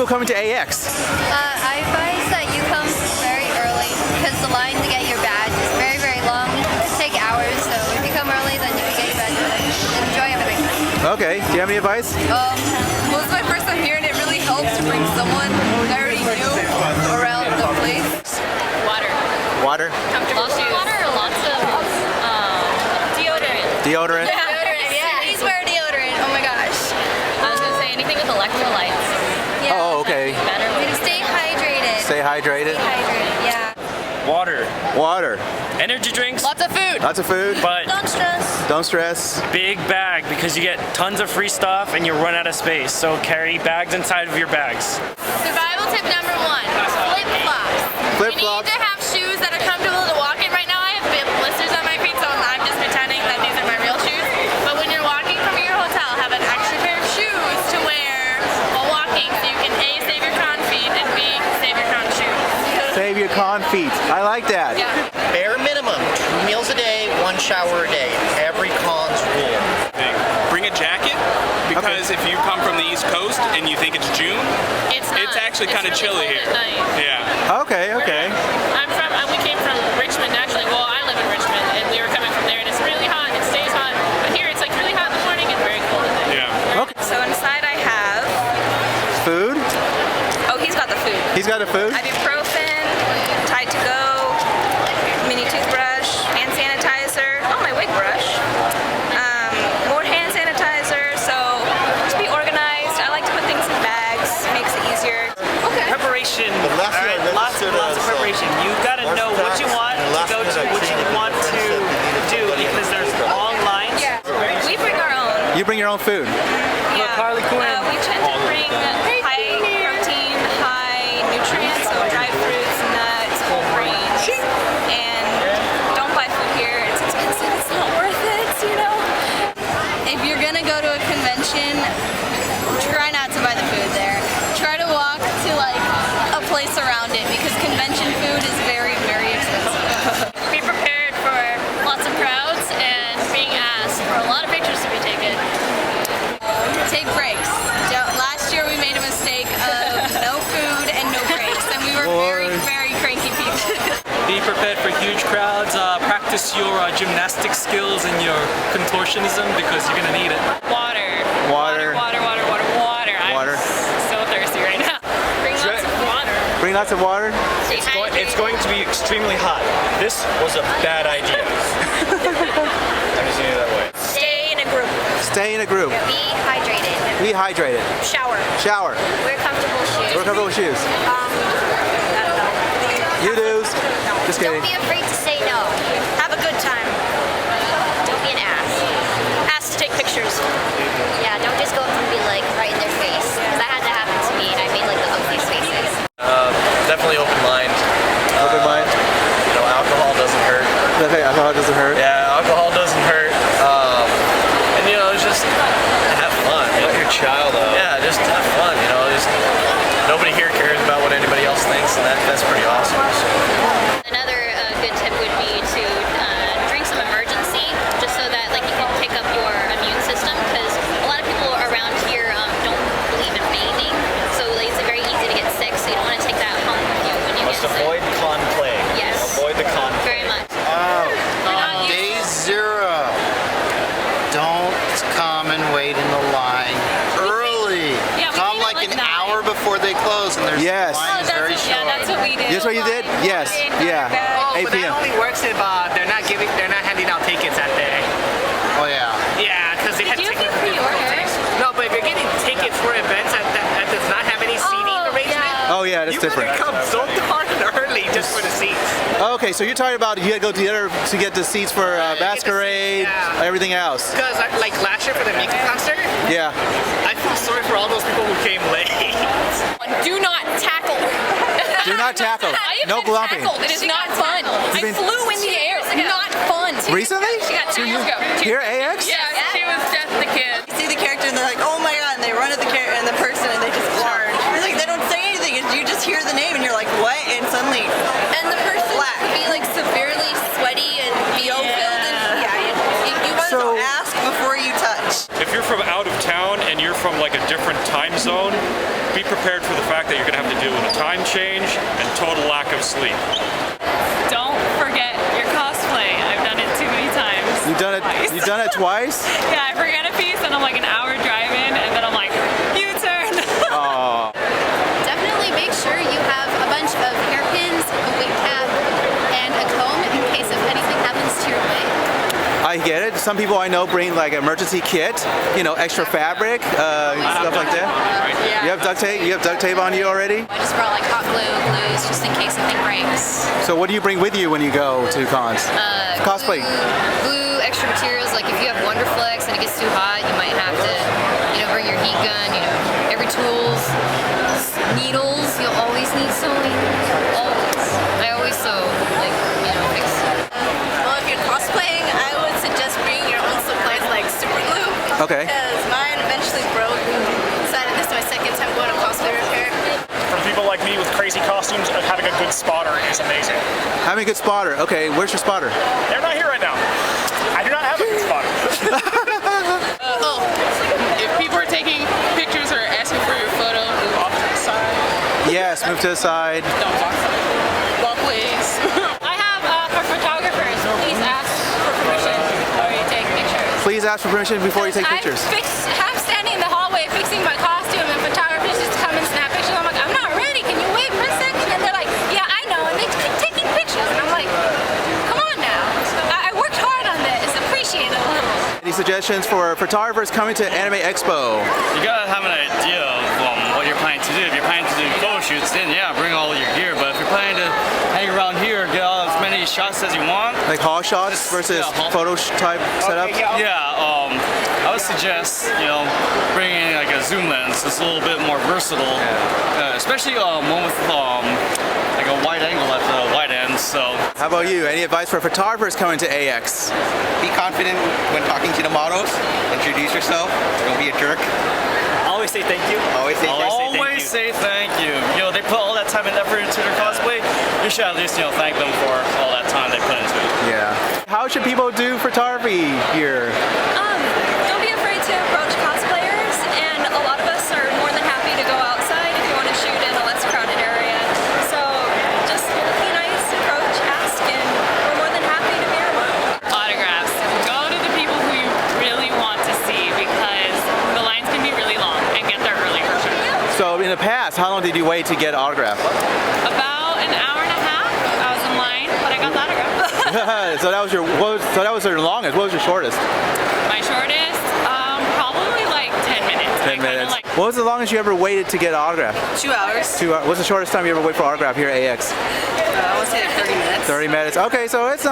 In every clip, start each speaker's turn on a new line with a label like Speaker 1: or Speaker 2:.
Speaker 1: people coming to AX?
Speaker 2: I advise that you come very early because the line to get your badge is very, very long. It could take hours, so if you come early, then you can get your badge early. Enjoy everything.
Speaker 1: Okay, do you have any advice?
Speaker 3: Well, it's my first time here and it really helps to bring someone that already knew around the place.
Speaker 4: Water.
Speaker 1: Water?
Speaker 4: Comfortable shoes. Water or lots of deodorant.
Speaker 1: Deodorant?
Speaker 2: Deodorant, yeah. Please wear deodorant. Oh my gosh.
Speaker 4: I was going to say anything with electrolytes.
Speaker 2: Yeah.
Speaker 1: Oh, okay.
Speaker 4: Better with
Speaker 2: Stay hydrated.
Speaker 1: Stay hydrated?
Speaker 2: Stay hydrated, yeah.
Speaker 5: Water.
Speaker 1: Water.
Speaker 5: Energy drinks.
Speaker 4: lots of food.
Speaker 1: Lots of food?
Speaker 5: But
Speaker 2: Don't stress.
Speaker 1: Don't stress.
Speaker 5: big bag because you get tons of free stuff and you run out of space. So carry bags inside of your bags.
Speaker 4: Survival tip number 1. Flip-flops.
Speaker 1: Flip-flops.
Speaker 4: You need to have shoes that are comfortable to walk in. Right now I have big blisters on my feet, so I'm just pretending that these are my real shoes. But when you're walking from your hotel, have an extra pair of shoes to wear while walking so you can A, save your con feet, and B, save your con shoes.
Speaker 1: Save your con feet. I like that.
Speaker 4: Yeah.
Speaker 6: Bare minimum, 2 meals a day, 1 shower a day. Every con's rule.
Speaker 7: Bring a jacket because if you come from the East Coast and you think it's June,
Speaker 4: It's not.
Speaker 7: it's actually kind of
Speaker 4: really
Speaker 7: chilly
Speaker 4: cold
Speaker 7: here.
Speaker 4: at night.
Speaker 7: Yeah.
Speaker 1: Okay, okay.
Speaker 4: We came from Richmond actually. Well, I live in Richmond, and we were coming from there, and it's really hot. It stays hot, but here it's like really hot in the morning and very cold at night.
Speaker 7: Yeah.
Speaker 1: Okay.
Speaker 3: So inside I have,
Speaker 1: Food?
Speaker 3: oh, he's got the food.
Speaker 1: He's got a food?
Speaker 3: Ibuprofen, Tide to Go, mini toothbrush, hand sanitizer, oh, my wig brush, more hand sanitizer, so just be organized. I like to put things in bags, makes it easier. Okay.
Speaker 5: Preparation.
Speaker 6: last
Speaker 5: All right,
Speaker 6: year I
Speaker 5: lots of
Speaker 6: registered as,
Speaker 5: preparation. You've got to
Speaker 6: less
Speaker 5: know what you
Speaker 6: tax
Speaker 5: want
Speaker 6: and
Speaker 5: to
Speaker 6: last
Speaker 5: go to,
Speaker 6: minute
Speaker 5: what you
Speaker 6: activity
Speaker 5: want to do because there's long lines.
Speaker 3: Yeah, we bring our own.
Speaker 1: You bring your own food.
Speaker 3: Yeah.
Speaker 5: Harley Quinn.
Speaker 3: We tend to bring high protein, high nutrients, so dried fruits, nuts, whole grains, and don't buy food here. It's expensive. It's not worth it, you know. If you're gonna go to a convention, try not to buy the food there. Try to walk to like a place around it because convention food is very, very expensive.
Speaker 4: Be prepared for lots of crowds and being asked for a lot of pictures to be taken.
Speaker 3: Take breaks. Last year we made a mistake of no food and no breaks, and we were very, very cranky people.
Speaker 8: Be prepared for huge crowds. Practice your gymnastic skills and your contortionism because you're going to need it.
Speaker 4: Water.
Speaker 1: Water.
Speaker 4: Water.
Speaker 1: Water.
Speaker 4: I'm so thirsty right now. Bring lots of water.
Speaker 1: Bring lots of water?
Speaker 4: Stay hydrated.
Speaker 6: It's going to be extremely hot. This was a bad idea. I'm just saying it that way.
Speaker 2: Stay in a group.
Speaker 1: Stay in a group.
Speaker 2: Be hydrated.
Speaker 1: Be hydrated.
Speaker 2: Shower.
Speaker 1: Shower.
Speaker 2: Wear comfortable shoes.
Speaker 1: Wear comfortable shoes.
Speaker 2: I don't know.
Speaker 1: You do's. Just kidding.
Speaker 2: Don't be afraid to say no. Have a good time. Don't be an ass.
Speaker 4: Asked to take pictures.
Speaker 2: Yeah, don't just go up and be like right in their face. Because that had to happen to me and I made like the ugliest faces.
Speaker 6: Definitely open mind.
Speaker 1: Open mind.
Speaker 6: You know, alcohol doesn't hurt.
Speaker 1: Okay, alcohol doesn't hurt.
Speaker 6: Yeah, alcohol doesn't hurt. And you know, just have fun. Let your child out. Yeah, just have fun. You know, just nobody here cares about what anybody else thinks, and that's pretty awesome.
Speaker 4: Another good tip would be to drink some emergency, just so that like you can pick up your immune system. Because a lot of people around here don't believe in bathing, so like, it's very easy to get sick. So you don't want to take that home with you when you
Speaker 6: Must
Speaker 4: get sick.
Speaker 6: avoid con plague.
Speaker 4: Yes.
Speaker 6: Avoid the con
Speaker 4: Very much.
Speaker 9: Day 0. Don't come and wait in the line early.
Speaker 4: Yeah, we
Speaker 9: Come
Speaker 4: came at
Speaker 9: like
Speaker 4: like
Speaker 9: an
Speaker 4: 9.
Speaker 9: hour before they close, and there's
Speaker 1: Yes.
Speaker 9: the line is very short.
Speaker 3: that's what we did.
Speaker 1: That's what you did? Yes. Yeah. 8
Speaker 10: But
Speaker 1: p.m.
Speaker 10: that only works if they're not handing out tickets that day.
Speaker 9: Oh yeah.
Speaker 10: Yeah, because they had
Speaker 4: Did you
Speaker 10: technical
Speaker 4: get pre-order?
Speaker 10: difficulties. No, but if you're getting tickets for events that does not have any seating arrangement,
Speaker 1: Oh yeah, that's
Speaker 10: you
Speaker 1: different.
Speaker 10: better come so darn early just for the seats.
Speaker 1: Okay, so you're talking about you had to go together to get the seats for Masquerade,
Speaker 10: yeah.
Speaker 1: everything else.
Speaker 10: Because like last year for the Mickey concert,
Speaker 1: Yeah.
Speaker 10: I feel sorry for all those people who came late.
Speaker 4: Do not tackle.
Speaker 1: Do not tackle.
Speaker 4: I have
Speaker 1: No
Speaker 4: been
Speaker 1: glumping.
Speaker 4: tackled. It is not fun. I
Speaker 1: been-
Speaker 4: flew in the air. Not fun.
Speaker 1: Recently?
Speaker 4: Yeah, 2 years ago.
Speaker 1: Here, AX?
Speaker 4: Yeah, she was just the kid.
Speaker 3: You see the character and they're like, oh my god, and they run at the character and the person and they just charge. It's like they don't say anything, you just hear the name and you're like, what? And suddenly,
Speaker 2: And the person
Speaker 3: Flat.
Speaker 2: would be like severely sweaty and VO filled. And,
Speaker 3: you want
Speaker 1: So-
Speaker 3: to ask before you touch.
Speaker 11: If you're from out of town and you're from like a different time zone, be prepared for the fact that you're going to have to deal with a time change and total lack of sleep.
Speaker 3: Don't forget your cosplay. I've done it too many times.
Speaker 1: You've done it.
Speaker 3: Twice.
Speaker 1: You've done it twice.
Speaker 3: Yeah, I forget a piece and I'm like an hour driving and then I'm like, U-turn.
Speaker 1: Oh.
Speaker 2: Definitely make sure you have a bunch of hairpins, a wig cap, and a comb in case if anything happens to your wig.
Speaker 1: I get it. Some people I know bring like an emergency kit, you know, extra fabric, stuff like that.
Speaker 3: Yeah.
Speaker 1: You have duct tape? You have duct tape on you already?
Speaker 4: I just brought like hot glue, glues, just in case something breaks.
Speaker 1: So what do you bring with you when you go to cons? Cosplay.
Speaker 4: Glue, extra materials. Like if you have Wonderflex and it gets too hot, you might have to, bring your heat gun. Every tools, needles. You'll always need sewing. Always. I always sew. Fix.
Speaker 12: Well, if you're cosplaying, I would suggest bringing your own supplies like super glue.
Speaker 1: Okay.
Speaker 12: Because mine eventually broke. Decided this is my second time going to cosplay repair.
Speaker 13: For people like me with crazy costumes, having a good spotter is amazing.
Speaker 1: Having a good spotter. Okay, where's your spotter?
Speaker 13: They're not here right now. I do not have a good spotter.
Speaker 10: If people are taking pictures or asking for your photo, move off to the side.
Speaker 1: Yes, move to the side.
Speaker 10: Don't walkways.
Speaker 3: I have for photographers, please ask for permission before you take pictures.
Speaker 1: Please ask for permission before you take pictures.
Speaker 3: I'm standing in the hallway fixing my costume and photographers just come and snap pictures. I'm like, I'm not ready, can you wait for a second? And they're like, yeah, I know, and they keep taking pictures. And I'm like, come on now. I worked hard on this, appreciate it a little.
Speaker 1: Any suggestions for photographers coming to Anime Expo?
Speaker 6: You gotta have an idea of what you're planning to do. If you're planning to do photo shoots, then yeah, bring all your gear. But if you're planning to hang around here, get all as many shots as you want.
Speaker 1: Like hall shots versus photo type setup?
Speaker 6: Yeah, I would suggest, bringing like a zoom lens. It's a little bit more versatile, especially one with like a wide angle at the wide end. So.
Speaker 1: How about you? Any advice for photographers coming to AX?
Speaker 9: Be confident when talking to the models. Introduce yourself. Don't be a jerk.
Speaker 13: Always say thank you.
Speaker 9: Always say thank you.
Speaker 6: Always say thank you. They put all that time and effort into their cosplay. You should at least, thank them for all that time they put into it.
Speaker 1: Yeah. How should people do photography here?
Speaker 3: Don't be afraid to approach cosplayers, and a lot of us are more than happy to go outside if you want to shoot in a less crowded area. So just be nice, approach, ask, and we're more than happy to be around. Autographs. Go to the people who you really want to see because the lines can be really long and get there early for sure.
Speaker 1: So in the past, how long did you wait to get autographed?
Speaker 3: About an hour and a half. I was in line, but I got the autograph.
Speaker 1: So that was your longest. What was your shortest?
Speaker 3: My shortest, probably like 10 minutes.
Speaker 1: 10 minutes. What was the longest you ever waited to get autographed?
Speaker 12: 2 hours.
Speaker 1: 2 hours. What's the shortest time you ever wait for autograph here at AX?
Speaker 12: I would say like 30 minutes.
Speaker 1: 30 minutes. Okay, so it's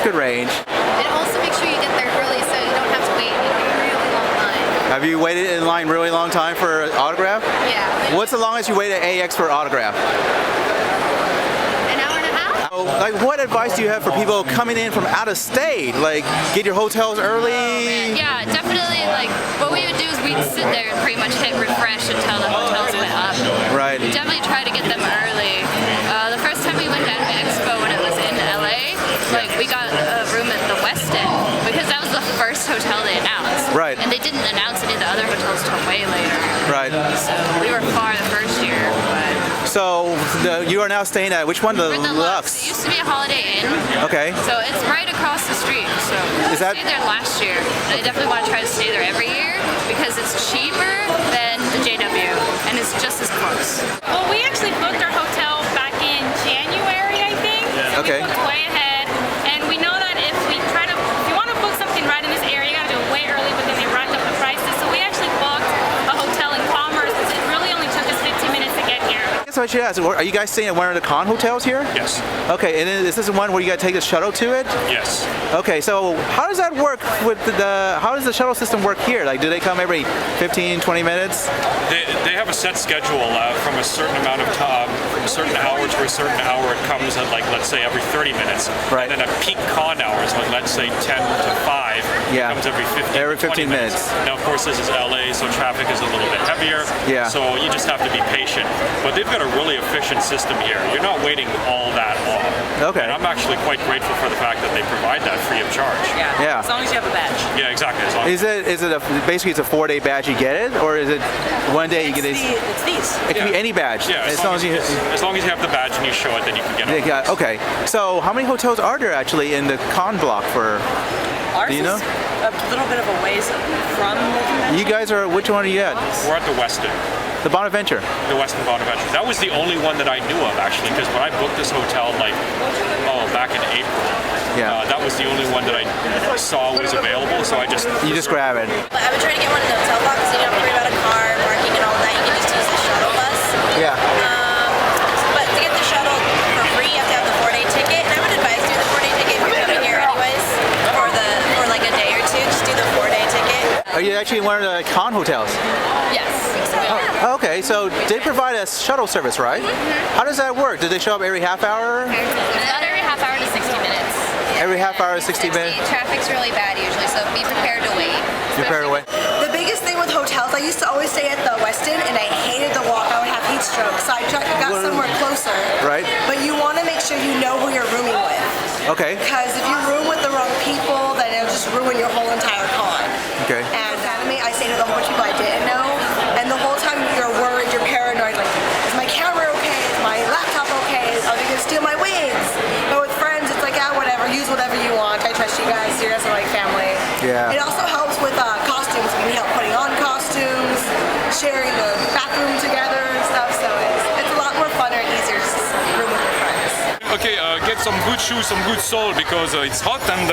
Speaker 1: good range.
Speaker 2: And also make sure you get there early so you don't have to wait in a really long line.
Speaker 1: Have you waited in line really long time for an autograph?
Speaker 2: Yeah.
Speaker 1: What's the longest you waited at AX for autograph?
Speaker 2: An hour and a half?
Speaker 1: Like, what advice do you have for people coming in from out of state? Like, get your hotels early?
Speaker 4: Yeah, definitely. Like what we would do is we'd sit there and pretty much hit refresh until the hotels went up.
Speaker 1: Right.
Speaker 4: Definitely try to get them early. The first time we went to Anime Expo when it was in LA, we got a room at the West End because that was the first hotel they announced.
Speaker 1: Right.
Speaker 4: And they didn't announce any of the other hotels till way later.
Speaker 1: Right.
Speaker 4: So we were far the first year, but.
Speaker 1: So you are now staying at which one? The
Speaker 4: We're the Lux. It used to be a Holiday Inn.
Speaker 1: Okay.
Speaker 4: So it's right across the street. So
Speaker 1: Is that-
Speaker 4: I stayed there last year. And I definitely want to try to stay there every year because it's cheaper than the JW and it's just as close.
Speaker 3: Well, we actually booked our hotel back in January, I think. So
Speaker 1: Okay.
Speaker 3: we booked way ahead. And we know that if you want to book something right in this area, you got to do it way early, but then they rack up the prices. So we actually booked a hotel in Commerce because it really only took us 15 minutes to get here.
Speaker 1: So I should ask, are you guys staying at one of the con hotels here?
Speaker 11: Yes.
Speaker 1: Okay, and is this the one where you got to take the shuttle to it?
Speaker 11: Yes.
Speaker 1: Okay, so how does that work with how does the shuttle system work here? Like, do they come every 15, 20 minutes?
Speaker 11: They have a set schedule from a certain amount of time, from a certain hour to a certain hour. It comes at let's say every 30 minutes.
Speaker 1: Right.
Speaker 11: And then at peak con hours, let's say 10 to 5,
Speaker 1: Yeah.
Speaker 11: it comes every 15
Speaker 1: Every
Speaker 11: 20
Speaker 1: 15 minutes.
Speaker 11: Now, of course, this is LA, so traffic is a little bit heavier.
Speaker 1: Yeah.
Speaker 11: So you just have to be patient. But they've got a a really efficient system here. You're not waiting all that long.
Speaker 1: Okay.
Speaker 11: And I'm actually quite grateful for the fact that they provide that free of charge.
Speaker 1: Yeah.
Speaker 3: As long as you have a badge.
Speaker 11: Yeah, exactly. As long
Speaker 1: Is it basically it's a 4-day badge you get it, or is it one day you get it?
Speaker 3: It's these.
Speaker 1: It can be any badge.
Speaker 11: Yeah, as long as you have the badge and you show it, then you can get it.
Speaker 1: Yeah, okay. So how many hotels are there actually in the con block for?
Speaker 3: Ours
Speaker 1: Do you know?
Speaker 3: is a little bit of a ways from the convention.
Speaker 1: You guys are, which one are you at?
Speaker 11: We're at the Westin.
Speaker 1: The Bonaventure.
Speaker 11: The Westin Bonaventure. That was the only one that I knew of actually, because when I booked this hotel back in April, that was the only one that I saw was available, so I just...
Speaker 1: You just grab it.
Speaker 12: I would try to get one of the hotel blocks so you don't have to worry about a car, parking, and all that. You can just use the shuttle bus.
Speaker 1: Yeah.
Speaker 12: But to get the shuttle for free, you have to have the 4-day ticket. And I would advise doing the 4-day ticket if you're coming here anyways for like a day or two. Just do the 4-day ticket.
Speaker 1: Are you actually in one of the con hotels?
Speaker 12: Yes.
Speaker 1: Oh, okay, so they provide a shuttle service, right? How does that work? Do they show up every half hour?
Speaker 2: Not every half hour to 60 minutes.
Speaker 1: Every half hour to 60 minutes?
Speaker 2: Traffic's really bad usually, so be prepared to wait.
Speaker 1: Prepare to wait.
Speaker 14: The biggest thing with hotels, I used to always stay at the Westin, and I hated the walk. I would have heat stroke, so I got somewhere closer.
Speaker 1: Right.
Speaker 14: But you want to make sure you know who you're rooming with.
Speaker 1: Okay.
Speaker 14: Because if you room with the wrong people, then it'll just ruin your whole entire con.
Speaker 1: Okay.
Speaker 14: And Anime, I stayed with a whole bunch of people I didn't know, and the whole time you're worried, you're paranoid, like, is my camera okay? Is my laptop okay? Are they going to steal my wigs? But with friends, it's like, whatever, use whatever you want. I trust you guys. You guys are like family.
Speaker 1: Yeah.
Speaker 14: It also helps with costumes. We need help putting on costumes, sharing the bathroom together and stuff, so it's a lot more fun and easier to room with your friends.
Speaker 11: Okay, get some good shoes, some good sole, because it's hot and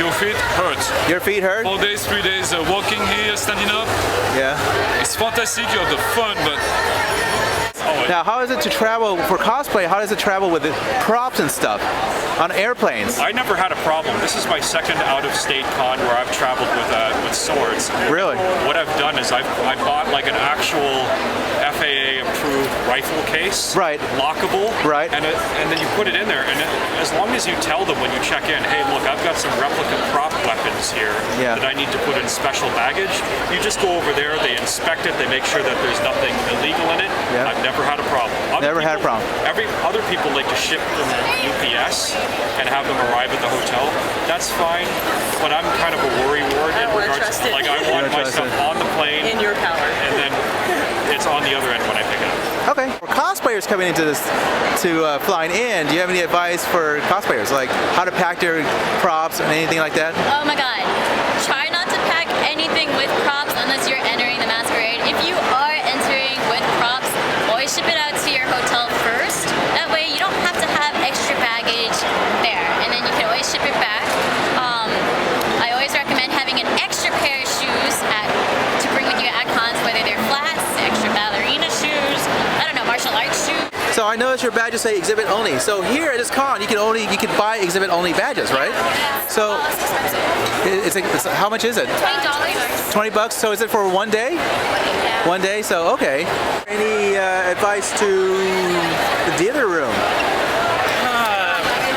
Speaker 11: your feet hurt.
Speaker 1: Your feet hurt?
Speaker 11: 4 days, 3 days walking here, standing up.
Speaker 1: Yeah.
Speaker 11: It's fantastic, you have the fun, but...
Speaker 1: Now, how is it to travel for cosplay? How does it travel with the props and stuff on airplanes?
Speaker 11: I never had a problem. This is my second out-of-state con where I've traveled with swords.
Speaker 1: Really?
Speaker 11: What I've done is I bought like an actual FAA-approved rifle case.
Speaker 1: Right.
Speaker 11: Lockable.
Speaker 1: Right.
Speaker 11: And then you put it in there, and as long as you tell them when you check in, hey, look, I've got some replica prop weapons here that I need to put in special baggage. You just go over there, they inspect it, they make sure that there's nothing illegal in it.
Speaker 1: Yeah.
Speaker 11: I've never had a problem.
Speaker 1: Had a problem.
Speaker 11: Other people like to ship them UPS and have them arrive at the hotel. That's fine, but I'm kind of a worry ward in regards to, like, I want my stuff on the plane
Speaker 3: in your power,
Speaker 11: and then it's on the other end when I pick it up.
Speaker 1: Okay. For cosplayers coming into this, flying in, do you have any advice for cosplayers, like how to pack their props and anything like that?
Speaker 4: Oh my god. Try not to pack anything with props unless you're entering the masquerade. If you are entering with props, always ship it out to your hotel first. That way you don't have to have extra baggage there, and then you can always ship it back. I always recommend having an extra pair of shoes to bring with you at cons, whether they're flats, extra ballerina shoes, I don't know, martial arts shoes.
Speaker 1: So I noticed your badges say exhibit only. So here at this con, you can buy exhibit only badges, right? So it's how much is it?
Speaker 4: $20.
Speaker 1: 20 bucks. So is it for 1 day?
Speaker 4: Yeah.
Speaker 1: 1 day. So okay. Any advice to the dealer room?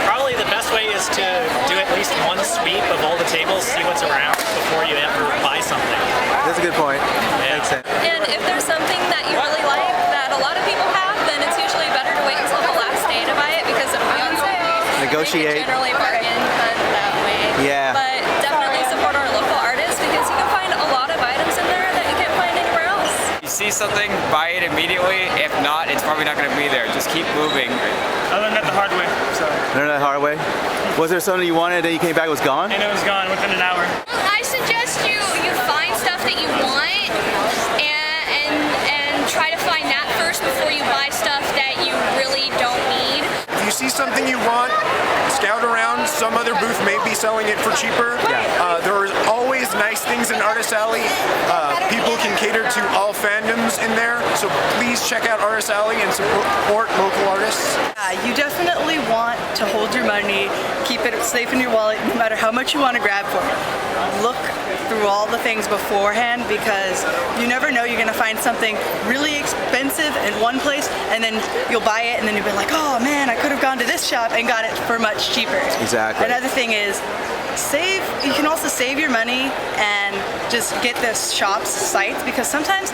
Speaker 10: Probably the best way is to do at least one sweep of all the tables, see what's around before you ever buy something.
Speaker 1: That's a good point.
Speaker 10: Yeah.
Speaker 1: Makes sense.
Speaker 3: And if there's something that you really like that a lot of people have, then it's usually better to wait until the last day to buy it because it'll be on sale.
Speaker 1: Negotiate.
Speaker 3: You can generally bargain that way.
Speaker 1: Yeah.
Speaker 3: But definitely support our local artists because you can find a lot of items in there that you can't find anywhere else.
Speaker 15: You see something, buy it immediately. If not, it's probably not going to be there. Just keep moving.
Speaker 13: I learned that the hard way. So.
Speaker 1: Learned that the hard way? Was there something you wanted and you came back it was gone?
Speaker 13: And it was gone within an hour.
Speaker 2: I suggest you find stuff that you want and try to find that first before you buy stuff that you really don't need.
Speaker 16: If you see something you want, scout around. Some other booth may be selling it for cheaper. There are always nice things in Artist Alley. People can cater to all fandoms in there, so please check out Artist Alley and support local artists.
Speaker 17: You definitely want to hold your money, keep it safe in your wallet, no matter how much you want to grab for it. Look through all the things beforehand, because you never know, you're gonna find something really expensive in one place and then you'll buy it and then you'll be like, oh man, I could have gone to this shop and got it for much cheaper.
Speaker 1: Exactly.
Speaker 17: Another thing is you can also save your money and just get the shop's sites, because sometimes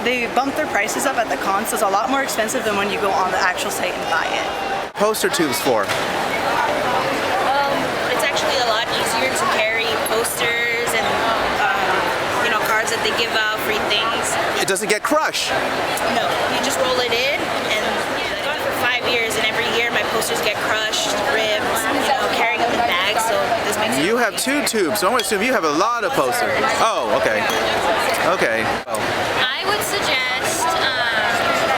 Speaker 17: they bump their prices up at the con, so it's a lot more expensive than when you go on the actual site and buy it.
Speaker 1: Poster tubes for?
Speaker 12: It's actually a lot easier to carry posters and cards that they give out, free things.
Speaker 1: It doesn't get crushed.
Speaker 12: No, you just roll it in, and I've gone for 5 years, and every year my posters get crushed, ripped, carrying them in bags, so this makes it
Speaker 1: You have 2 tubes, so I'm going to assume you have a lot of posters. Oh, okay. Okay. Oh.
Speaker 4: I would suggest,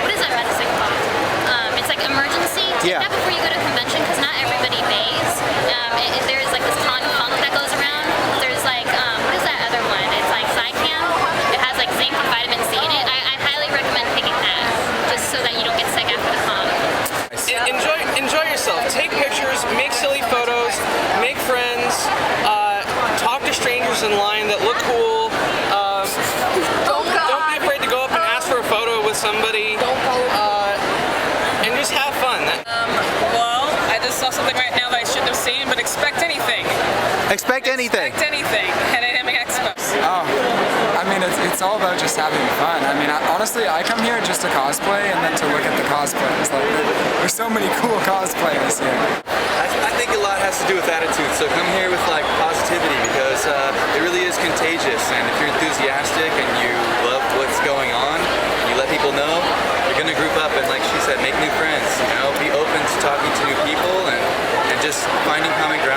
Speaker 4: what is that medicine called? It's like emergency. Take that before you go to a convention, because not everybody bathes. There's like this con funk that goes around. There's like, what is that other one? It's like Zycam. It has like zinc and vitamin C in it. I highly recommend taking that, just so that you don't get sick after the con.
Speaker 18: Enjoy yourself. Take pictures, make silly photos, make friends, talk to strangers in line that look cool. Don't be afraid to go up and ask for a photo with somebody. And just have fun.
Speaker 3: Well, I just saw something right now that I shouldn't have seen, but expect anything.
Speaker 1: Expect anything.
Speaker 3: Expect anything at Anime Expo.
Speaker 19: Oh, I mean, it's all about just having fun. I mean, honestly, I come here just to cosplay and then to look at the cosplays. Like, there's so many cool cosplayers here.
Speaker 9: I think a lot has to do with attitude. So come here with like positivity, because it really is contagious. And if you're enthusiastic and you love what's going on, and you let people know, you're gonna group up and, like she said, make new friends. Be open to talking to new people and just finding common ground.